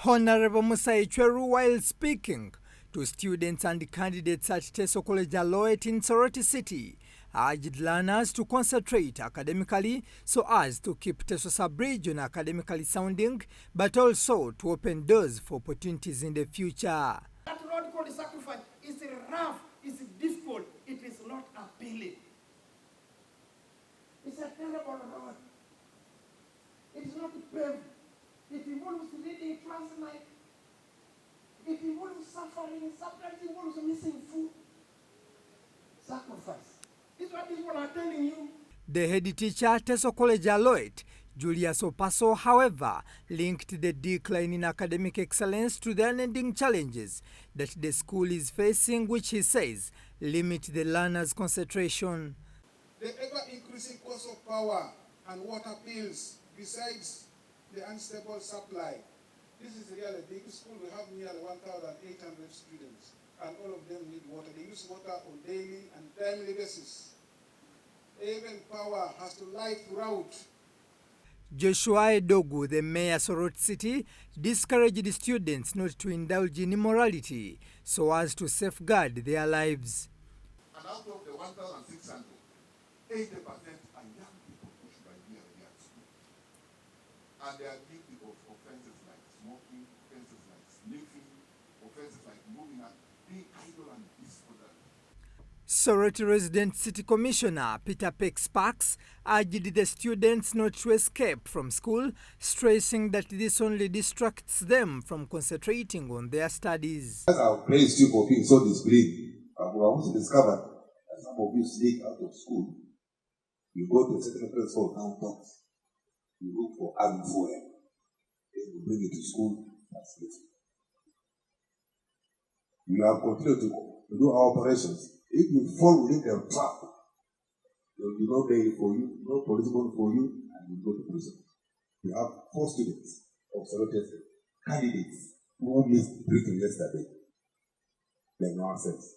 Honorable Musa Ecweru, while speaking to students and candidates at Teso College Aloet in Soroti City, urged learners to concentrate academically so as to keep Teso sub-region academically sounding, but also to open doors for opportunities in the future. That road called Sacrifice is rough, it's difficult, it is not appealing. It's a terrible road. It is not paved. It involves reading class night. It involves suffering. Sometimes it involves missing food. Sacrifice. This is what these people are telling you. The head teacher at Teso College Aloet, Julius Opaso, however, linked the decline in academic excellence to the unending challenges that the school is facing, which he says limit the learners' concentration. The ever-increasing cost of power and water bills, besides the unstable supply. This is really a big school. We have nearly 1,800 students, and all of them need water. They use water on daily and timely basis. Even power has to lie throughout. Joshua Edogu, the mayor of Soroti City, discouraged students not to indulge in immorality so as to safeguard their lives. And out of the 1,600, 80% are young people who should be at school. And they are guilty of offenses like smoking, offenses like sniffing, offenses like moving and being idle and disorderly. Soroti resident City Commissioner Peter Sparks urged the students not to escape from school, stressing that this only distracts them from concentrating on their studies. As our praise you for being so disciplined, we also discovered that some of you sneak out of school. You go to a certain place for counters. You look for army fuel. Then you bring it to school and sleep. You have continued to do our operations. If you fall within a trap, there will be no bail for you, no political for you, and you go to prison. We have 4 students of Soroti candidates who missed briefing yesterday. They are nonsense.